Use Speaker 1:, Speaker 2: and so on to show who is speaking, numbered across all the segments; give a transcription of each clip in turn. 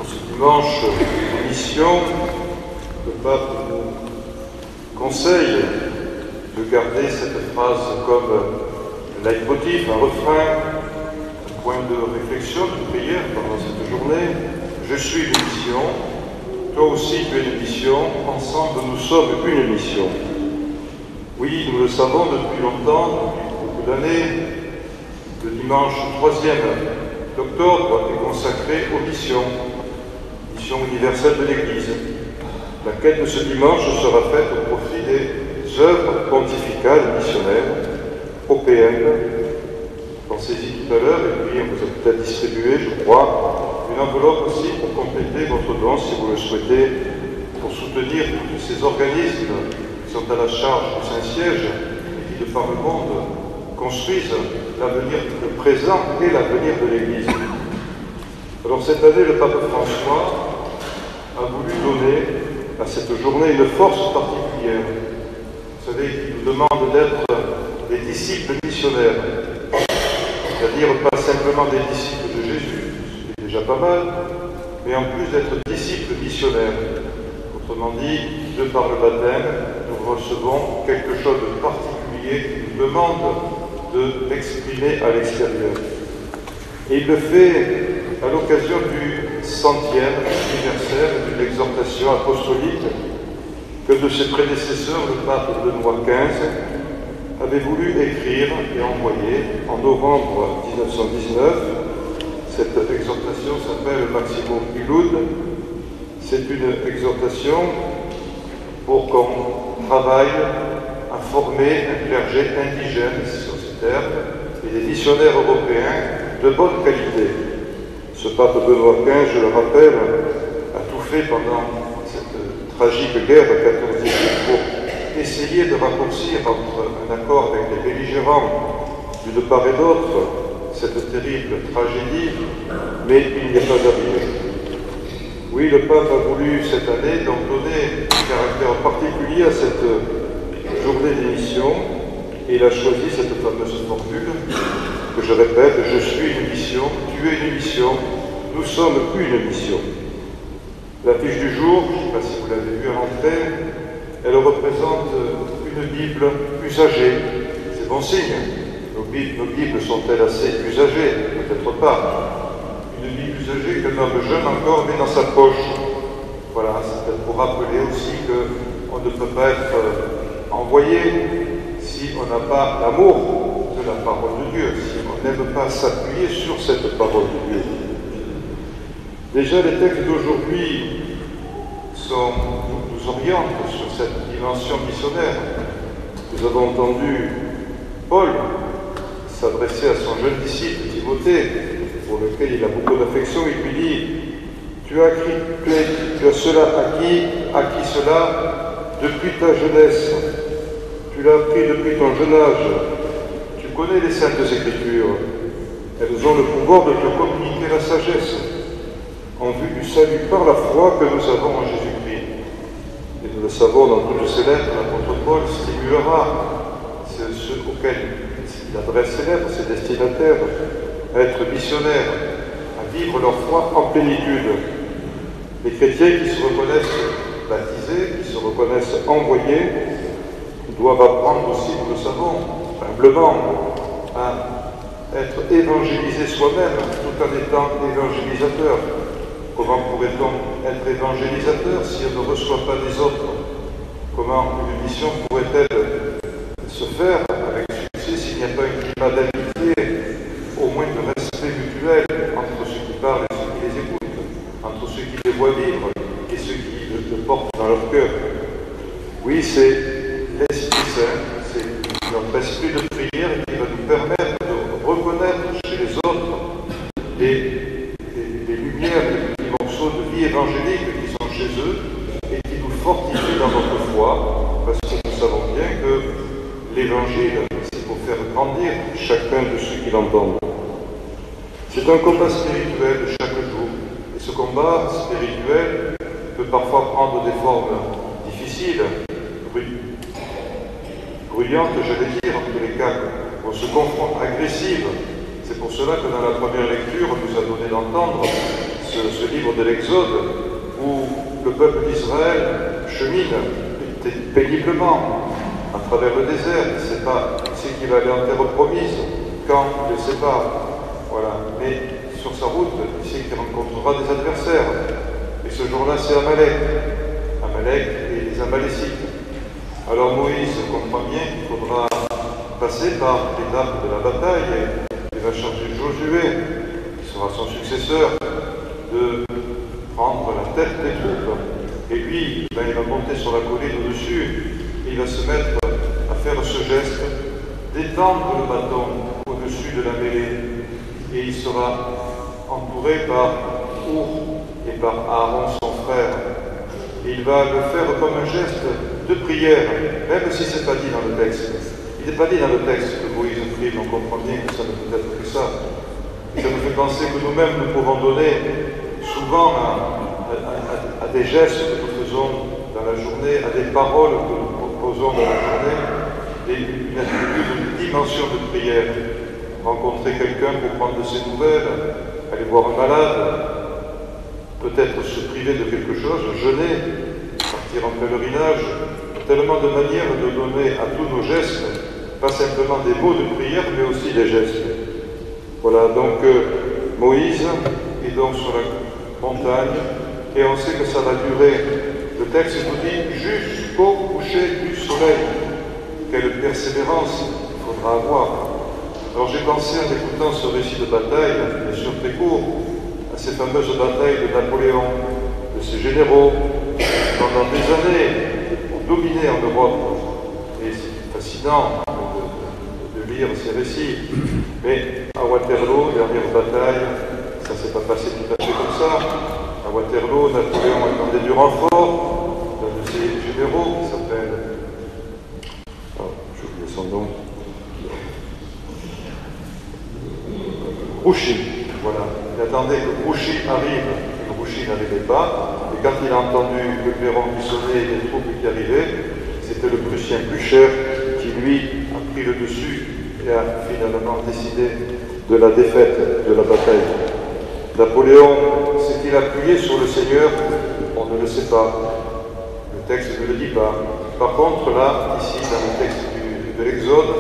Speaker 1: Pour ce dimanche de mission, le pape nous conseille de garder cette phrase comme leitmotiv, un refrain, un point de réflexion, de prière pendant cette journée. Je suis une mission, toi aussi tu es une mission, ensemble nous sommes une mission. Oui, nous le savons depuis longtemps, depuis beaucoup d'années, le dimanche 3e d'octobre est consacré aux missions, mission universelle de l'Église. La quête de ce dimanche sera faite au profit des œuvres pontificales missionnaires européennes. Pensez-y tout à l'heure, et puis on vous a peut-être distribué, je crois, une enveloppe aussi pour compléter votre don, si vous le souhaitez, pour soutenir tous ces organismes qui sont à la charge du Saint-Siège et qui, de par le monde, construisent l'avenir, le présent et l'avenir de l'Église. Alors cette année, le pape François a voulu donner à cette journée une force particulière. Vous savez, il nous demande d'être des disciples missionnaires, c'est-à-dire pas simplement des disciples de Jésus, ce qui est déjà pas mal, mais en plus d'être disciples missionnaires. Autrement dit, de par le baptême, nous recevons quelque chose de particulier qui nous demande de l'exprimer à l'extérieur. Et il le fait à l'occasion du 100e anniversaire de l'exhortation apostolique que de ses prédécesseurs, le pape Benoît XV, avait voulu écrire et envoyer en novembre 1919. Cette exhortation s'appelle Maximum Illud. C'est une exhortation pour qu'on travaille à former un clergé indigène sur ces terres et des missionnaires européens de bonne qualité. Ce pape Benoît XV, je le rappelle, a tout fait pendant cette tragique guerre 14e pour essayer de raccourcir entre un accord avec les belligérants d'une part et d'autre cette terrible tragédie, mais il n'y a pas d'arrivée. Oui, le pape a voulu cette année donc donner un caractère particulier à cette journée d'émission, et il a choisi cette fameuse formule que je répète: je suis une mission, tu es une mission, nous sommes une mission. L'affiche du jour, je ne sais pas si vous l'avez vue à l'entrée, elle représente une Bible usagée. C'est bon signe. Nos Bibles sont-elles assez usagées? Peut-être pas. Une Bible usagée qu'un homme jeune encore met dans sa poche. Voilà, c'est peut-être pour rappeler aussi qu'on ne peut pas être envoyé si on n'a pas l'amour de la parole de Dieu, si on n'aime pas s'appuyer sur cette parole de Dieu. Déjà, les textes d'aujourd'hui nous orientent sur cette dimension missionnaire. Nous avons entendu Paul s'adresser à son jeune disciple Timothée, pour lequel il a beaucoup d'affection. Il lui dit: tu as cela acquis cela depuis ta jeunesse. Tu l'as appris depuis ton jeune âge. Tu connais les Saintes Écritures. Elles ont le pouvoir de te communiquer la sagesse en vue du salut par la foi que nous avons en Jésus-Christ. Et nous le savons dans toutes ces lettres, l'apôtre Paul stimulera ceux auxquels il adresse ses lettres, ses destinataires, à être missionnaires, à vivre leur foi en plénitude. Les chrétiens qui se reconnaissent baptisés, qui se reconnaissent envoyés, doivent apprendre aussi, nous le savons, humblement, à être évangélisés soi-même, tout en étant évangélisateurs. Comment pourrait-on être évangélisateur si on ne reçoit pas les autres? Comment une mission pourrait-elle se faire avec succès s'il n'y a pas un climat d'amitié, au moins de respect mutuel entre ceux qui parlent et ceux qui les écoutent, entre ceux qui les voient vivre et ceux qui le portent dans leur cœur? Oui, c'est l'Esprit Saint, c'est notre esprit de prière qui va nous permettre de reconnaître chez les autres des lumières, des petits morceaux de vie évangélique qui sont chez eux et qui nous fortifient dans notre foi, parce que nous savons bien que l'Évangile, c'est pour faire grandir chacun de ceux qui l'entendent. C'est un combat spirituel de chaque jour, et ce combat spirituel peut parfois prendre des formes difficiles, bruyantes, j'allais dire, en tous les cas, on se confronte, agressive. C'est pour cela que dans la première lecture, on nous a donné d'entendre ce livre livre de l'Exode, où le peuple d'Israël chemine péniblement à travers le désert. Il ne sait pas c'est qu'il va aller en terre promise, quand, il ne sait pas. Voilà. Mais sur sa route, il sait qu'il rencontrera des adversaires. Et ce jour-là, c'est Amalek. Amalek et les Amalécites. Alors Moïse comprend bien qu'il faudra passer par l'étape de la bataille et il va charger Josué, qui sera son successeur, de prendre la tête des troupes. Et lui, il va monter sur la colline au-dessus et il va se mettre à faire ce geste d'étendre le bâton au-dessus de la mêlée. Et il sera entouré par Our et par Aaron, son frère. Et il va le faire comme un geste de prière, même si ce n'est pas dit dans le texte. Il n'est pas dit dans le texte que Moïse prie, mais on comprend bien que ça ne peut être que ça. Ça nous fait penser que nous-mêmes, nous pouvons donner souvent à des gestes que nous faisons dans la journée, à des paroles que nous proposons dans la journée, une attitude, une dimension de prière. Rencontrer quelqu'un pour prendre de ses nouvelles, aller voir un malade, peut-être se priver de quelque chose, jeûner, partir en pèlerinage, tellement de manières de donner à tous nos gestes, pas simplement des mots de prière, mais aussi des gestes. Voilà, donc Moïse est donc sur la montagne, et on sait que ça va durer. Le texte nous dit jusqu'au coucher du soleil. Quelle persévérance il faudra avoir. Alors j'ai pensé en écoutant ce récit de bataille, bien sûr très court, à ces fameuses batailles de Napoléon, de ces généraux, qui pendant des années ont dominé en Europe. Et c'est fascinant de lire ces récits. Mais à Waterloo, dernière bataille, ça ne s'est pas passé tout à fait comme ça. À Waterloo, Napoléon a demandé du renfort d'un de ses généraux qui s'appelle... j'ai oublié son nom. Grouchy, voilà. Il attendait que Grouchy arrive, et Grouchy n'arrivait pas. Et quand il a entendu le clairon qui sonnait et les troupes qui arrivaient, c'était le Prussien Blücher qui, lui, a pris le dessus et a finalement décidé de la défaite de la bataille. Napoléon s'est-il appuyé sur le Seigneur? On ne le sait pas. Le texte ne le dit pas. Par contre, là, ici, dans le texte de l'Exode,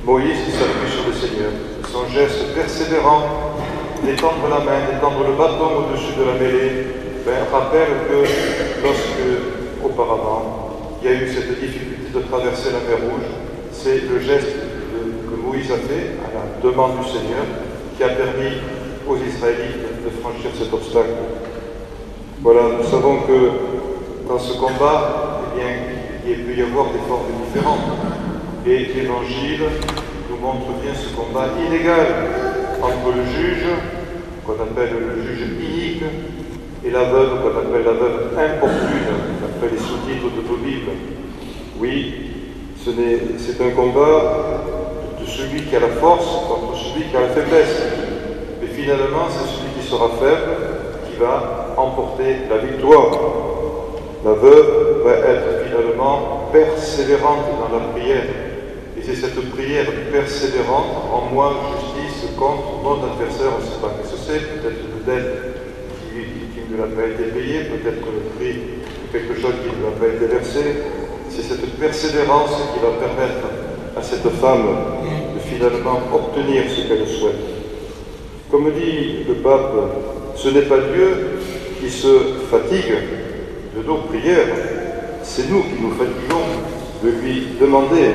Speaker 1: Moïse s'appuie sur le Seigneur. Son geste persévérant d'étendre la main, d'étendre le bâton au-dessus de la mêlée, rappelle que lorsque, auparavant, il y a eu cette difficulté de traverser la mer Rouge, c'est le geste que Moïse a fait à la demande du Seigneur qui a permis aux Israélites de franchir cet obstacle. Voilà, nous savons que dans ce combat, eh bien, il peut y avoir des formes différentes. Et l'Évangile nous montre bien ce combat inégal entre le juge, qu'on appelle le juge inique, et la veuve, qu'on appelle la veuve importune, d'après les sous-titres de nos Bibles. Oui, c'est un combat de celui qui a la force contre celui qui a la faiblesse. Mais finalement, c'est celui qui sera faible qui va emporter la victoire. La veuve va être finalement persévérante dans la prière. Et c'est cette prière persévérante, en moi justice contre mon adversaire, on ne sait pas ce que c'est, peut-être une dette qui ne lui a pas été payée, peut-être le prix de quelque chose qui ne lui a pas été versé. C'est cette persévérance qui va permettre à cette femme de finalement obtenir ce qu'elle souhaite. Comme dit le pape, ce n'est pas Dieu qui se fatigue de nos prières, c'est nous qui nous fatiguons de lui demander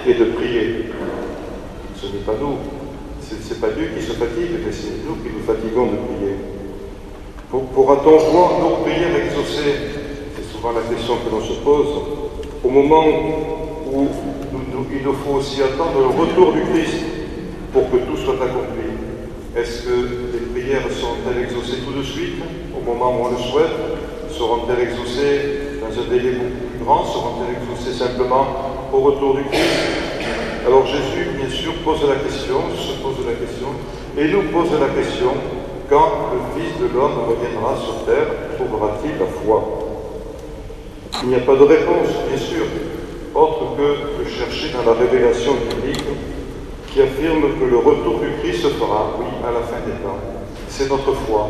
Speaker 1: et de prier. Ce n'est pas nous, c'est pas Dieu qui se fatigue, mais c'est nous qui nous fatiguons de prier. Pourra-t-on voir nos prières exaucées? C'est souvent la question que l'on se pose. Au moment où il nous faut aussi attendre le retour du Christ pour que tout soit accompli. Est-ce que les prières seront-elles exaucées tout de suite, au moment où on le souhaite? Seront-elles exaucées dans un délai beaucoup plus grand? Seront-elles exaucées simplement au retour du Christ? Alors Jésus, bien sûr, pose la question, se pose la question, et nous pose la question, quand le Fils de l'homme reviendra sur terre, trouvera-t-il la foi? Il n'y a pas de réponse, bien sûr, autre que de chercher dans la révélation biblique qui affirme que le retour du Christ se fera, oui, à la fin des temps. C'est notre foi.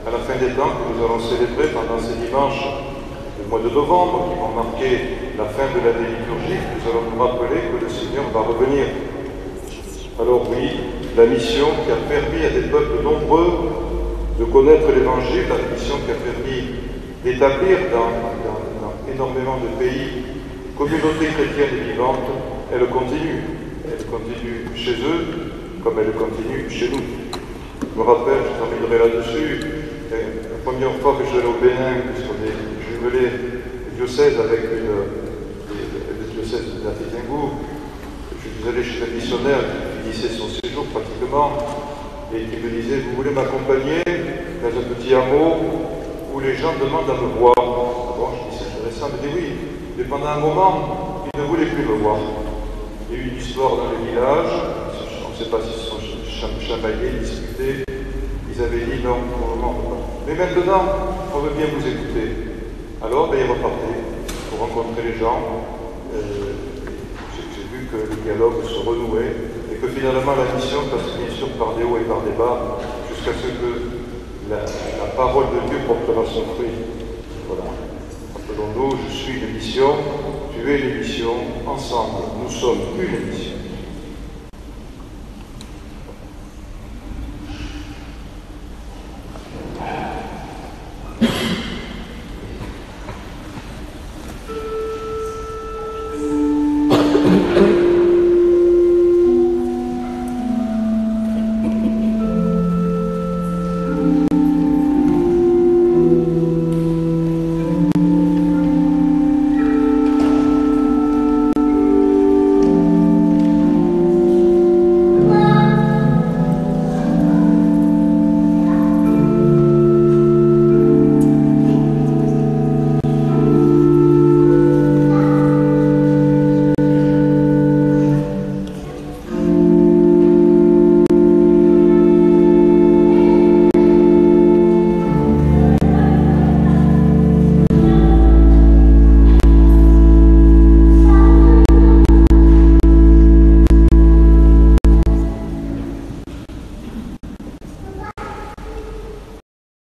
Speaker 1: à la fin des temps que nous allons célébrer pendant ces dimanches du mois de novembre, qui vont marquer la fin de l'année liturgique, nous allons nous rappeler que le Seigneur va revenir. Alors oui, la mission qui a permis à des peuples nombreux de connaître l'Évangile, la mission qui a permis d'établir dans énormément de pays une communauté chrétienne vivante, elle continue. Elle continue chez eux comme elle continue chez nous. Je me rappelle, je terminerai là-dessus, la première fois que je suis allé au Bénin, puisqu'on est jumelé le diocèse avec le diocèse de Tingour, je suis allé chez un missionnaire qui finissait son séjour pratiquement, et qui me disait, vous voulez m'accompagner dans un petit hameau où les gens demandent à me voir. Bon, je dis, c'est intéressant, il me dit oui, mais pendant un moment, ils ne voulaient plus me voir. Il y a eu une histoire dans le village, on ne sait pas s'ils se sont chamaillés, discutés, ils avaient dit non, pour le moment, pas. Mais maintenant, on veut bien vous écouter. Alors, ils repartaient pour rencontrer les gens. J'ai vu que le dialogue se renouait et que finalement la mission passe bien sûr par des hauts et par des bas jusqu'à ce que la parole de Dieu portera son fruit. Voilà. Rappelons-nous, je suis une mission, tu es une mission, ensemble, nous sommes une mission.